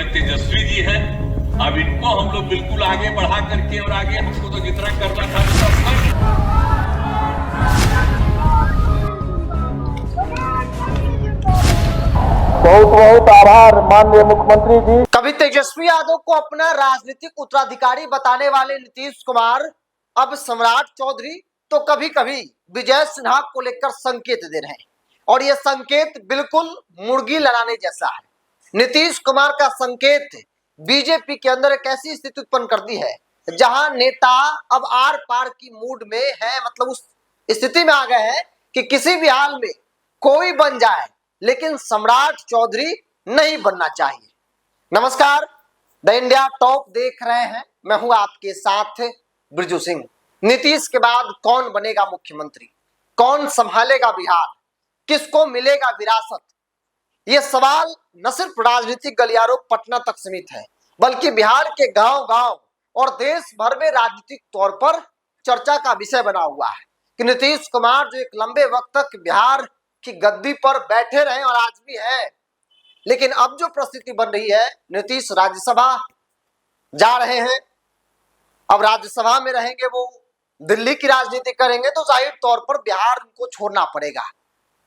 हमारे तेजस्वी जी हैं। अब इनको हम लोग बिल्कुल आगे बढ़ा करके और आगे हमको तो जितना करना था सब कर। बहुत बहुत आभार माननीय मुख्यमंत्री जी। कभी तेजस्वी यादव को अपना राजनीतिक उत्तराधिकारी बताने वाले नीतीश कुमार अब सम्राट चौधरी तो कभी कभी विजय सिन्हा को लेकर संकेत दे रहे हैं और यह संकेत बिल्कुल मुर्गी लड़ाने जैसा है। नीतीश कुमार का संकेत बीजेपी के अंदर एक ऐसी स्थिति उत्पन्न कर दी है जहां नेता अब आर पार की मूड में है, मतलब उस स्थिति में आ गए हैं कि किसी भी हाल में कोई बन जाए लेकिन सम्राट चौधरी नहीं बनना चाहिए। नमस्कार, द इंडिया टॉप देख रहे हैं, मैं हूं आपके साथ ब्रिजू सिंह। नीतीश के बाद कौन बनेगा मुख्यमंत्री, कौन संभालेगा बिहार, किसको मिलेगा विरासत, यह सवाल न सिर्फ राजनीतिक गलियारों पटना तक सीमित है बल्कि बिहार के गांव-गांव और देश भर में राजनीतिक तौर पर चर्चा का विषय बना हुआ है कि नीतीश कुमार जो एक लंबे वक्त तक बिहार की गद्दी पर बैठे रहे और आज भी है, लेकिन अब जो परिस्थिति बन रही है, नीतीश राज्यसभा जा रहे हैं। अब राज्यसभा में रहेंगे, वो दिल्ली की राजनीति करेंगे तो जाहिर तौर पर बिहार उनको छोड़ना पड़ेगा।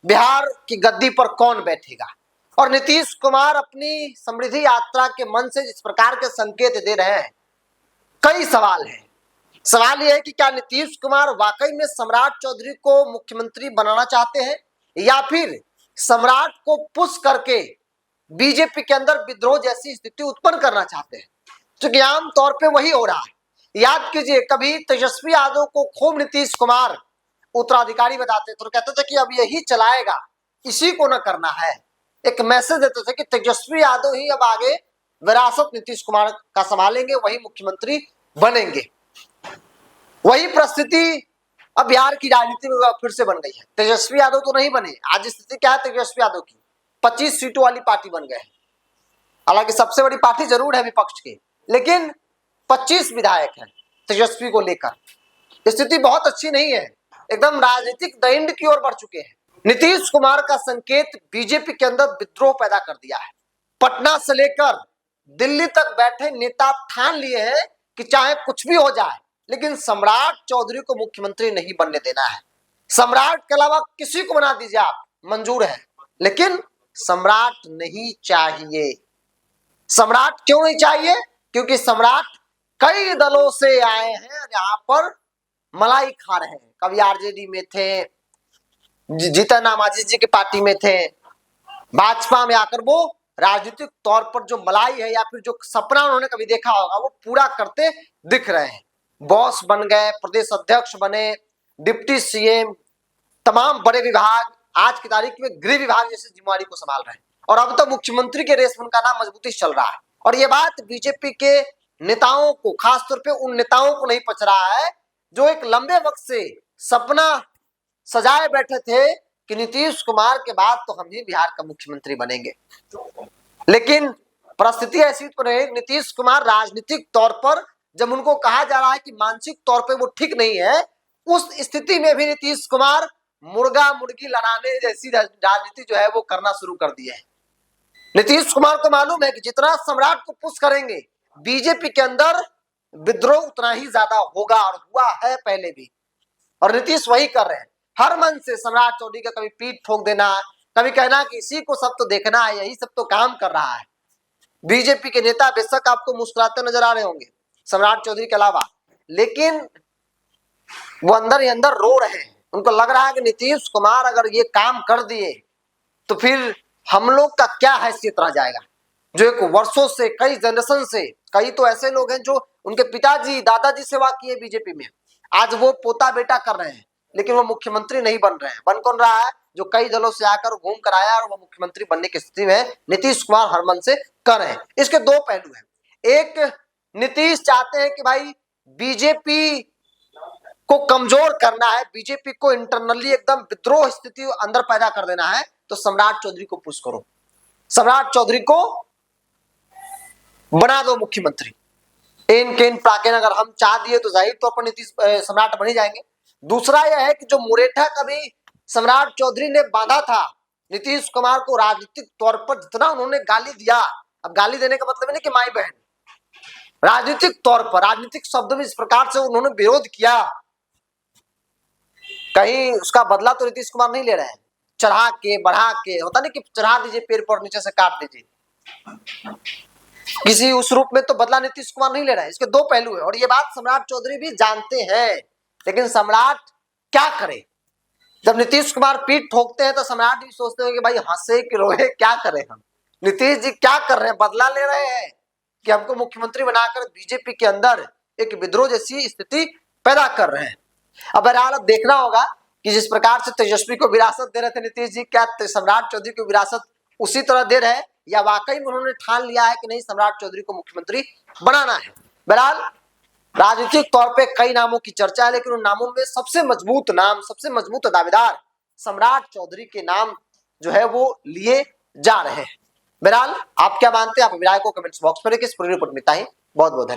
बिहार की गद्दी पर कौन बैठेगा? और नीतीश कुमार अपनी समृद्धि यात्रा के मन से जिस प्रकार के संकेत दे रहे हैं, कई सवाल हैं। सवाल यह है कि क्या नीतीश कुमार वाकई में सम्राट चौधरी को मुख्यमंत्री बनाना चाहते हैं या फिर सम्राट को पुश करके बीजेपी के अंदर विद्रोह जैसी स्थिति उत्पन्न करना चाहते हैं, क्योंकि आम तौर पे वही हो रहा है। याद कीजिए, कभी तेजस्वी यादव को खूब नीतीश कुमार उत्तराधिकारी बताते तो कहते थे कि अब यही चलाएगा, इसी को न करना है। एक मैसेज देते थे कि तेजस्वी यादव ही अब आगे विरासत नीतीश कुमार का संभालेंगे, वही मुख्यमंत्री बनेंगे। वही परिस्थिति अब बिहार की राजनीति में फिर से बन गई है। तेजस्वी यादव तो नहीं बने, आज स्थिति क्या है तेजस्वी यादव की, 25 सीटों वाली पार्टी बन गए। हालांकि सबसे बड़ी पार्टी जरूर है विपक्ष की, लेकिन 25 विधायक हैं तेजस्वी को लेकर। स्थिति बहुत अच्छी नहीं है, एकदम राजनीतिक दंड की ओर बढ़ चुके हैं। नीतीश कुमार का संकेत बीजेपी के अंदर विद्रोह पैदा कर दिया है। पटना से लेकर दिल्ली तक बैठे नेता ठान लिए हैं कि चाहे कुछ भी हो जाए लेकिन सम्राट चौधरी को मुख्यमंत्री नहीं बनने देना है। सम्राट के अलावा किसी को बना दीजिए आप, मंजूर है, लेकिन सम्राट नहीं चाहिए। सम्राट क्यों नहीं चाहिए? क्योंकि सम्राट कई दलों से आए हैं, यहाँ पर मलाई खा रहे हैं। कभी आरजेडी में थे, जीतन राम मांझी जी की पार्टी में थे, भाजपा में आकर वो राजनीतिक तौर पर जो मलाई है या फिर जो सपना उन्होंने कभी देखा होगा वो पूरा करते दिख रहे हैं। बॉस बन गए, प्रदेश अध्यक्ष बने, डिप्टी सीएम, तमाम बड़े विभाग, आज की तारीख में गृह विभाग जैसी जिम्मेवारी को संभाल रहे हैं और अब तो मुख्यमंत्री के रेस में उनका नाम मजबूती से चल रहा है। और ये बात बीजेपी के नेताओं को, खासतौर पे उन नेताओं को नहीं पच रहा है जो एक लंबे वक्त से सपना सजाए बैठे थे कि नीतीश कुमार के बाद तो हम ही बिहार का मुख्यमंत्री बनेंगे। लेकिन परिस्थिति ऐसी उत्पन्न है, नीतीश कुमार राजनीतिक तौर पर जब उनको कहा जा रहा है कि मानसिक तौर पे वो ठीक नहीं है, उस स्थिति में भी नीतीश कुमार मुर्गा मुर्गी लड़ाने जैसी राजनीति जो है वो करना शुरू कर दी है। नीतीश कुमार को मालूम है कि जितना सम्राट को पुश करेंगे बीजेपी के अंदर विद्रोह उतना ही ज्यादा होगा और हुआ है पहले भी, और नीतीश वही कर रहे हैं। हर मन से सम्राट चौधरी का कभी पीठ ठोक देना, कभी कहना कि इसी को सब तो देखना है, यही सब तो काम कर रहा है। बीजेपी के नेता बेशक आपको मुस्कुराते नजर आ रहे होंगे सम्राट चौधरी के अलावा, लेकिन वो अंदर ही अंदर रो रहे हैं। उनको लग रहा है कि नीतीश कुमार अगर ये काम कर दिए तो फिर हम लोग का क्या हैसियत रह जाएगा, जो एक वर्षों से, कई जनरेशन से, कई तो ऐसे लोग हैं जो उनके पिताजी दादाजी सेवा किए बीजेपी में, आज वो पोता बेटा कर रहे हैं लेकिन वो मुख्यमंत्री नहीं बन रहे हैं। बन कौन रहा है? जो कई दलों से आकर घूम कर आया और वो मुख्यमंत्री बनने की स्थिति में नीतीश कुमार हर मन से कर रहे हैं। इसके दो पहलू हैं। एक, नीतीश चाहते हैं कि भाई बीजेपी को कमजोर करना है, बीजेपी को इंटरनली एकदम विद्रोह स्थिति अंदर पैदा कर देना है, तो सम्राट चौधरी को पुश करो, सम्राट चौधरी को बना दो मुख्यमंत्री। इन केन प्राकेन अगर हम चाह दिए तो जाहिर तौर पर नीतीश सम्राट बन ही जाएंगे। दूसरा यह है कि जो मुरेठा कभी सम्राट चौधरी ने बांधा था नीतीश कुमार को राजनीतिक तौर पर, जितना उन्होंने गाली दिया, अब गाली देने का मतलब नहीं कि माई बहन, राजनीतिक तौर पर, राजनीतिक शब्दों में इस प्रकार से उन्होंने विरोध किया, कहीं उसका बदला तो नीतीश कुमार नहीं ले रहे हैं। चढ़ा के बढ़ा के, होता नहीं कि चढ़ा दीजिए पेड़ पर नीचे से काट दीजिए, किसी उस रूप में तो बदला नीतीश कुमार नहीं ले रहा है। इसके दो पहलू है और ये बात सम्राट चौधरी भी जानते हैं, लेकिन सम्राट क्या करे? जब नीतीश कुमार पीठ ठोकते हैं तो सम्राट भी सोचते हैं कि भाई हंसे कि रोए, क्या करें हम? नीतीश जी क्या कर रहे हैं? बदला ले रहे हैं कि हमको मुख्यमंत्री बनाकर बीजेपी के अंदर एक विद्रोह जैसी स्थिति पैदा कर रहे हैं। अब बहरहाल अब देखना होगा कि जिस प्रकार से तेजस्वी को विरासत दे रहे थे नीतीश जी, क्या सम्राट चौधरी को विरासत उसी तरह दे रहे हैं या वाकई में उन्होंने ठान लिया है कि नहीं सम्राट चौधरी को मुख्यमंत्री बनाना है? बहरहाल राजनीतिक तौर पे कई नामों की चर्चा है, लेकिन उन नामों में सबसे मजबूत नाम, सबसे मजबूत दावेदार सम्राट चौधरी के नाम जो है वो लिए जा रहे हैं। बहरहाल आप क्या मानते हैं? आप विराय को कमेंट्स बॉक्स में लिखिए। इस पूरी रिपोर्ट में इतना ही। बहुत बहुत धन्यवाद।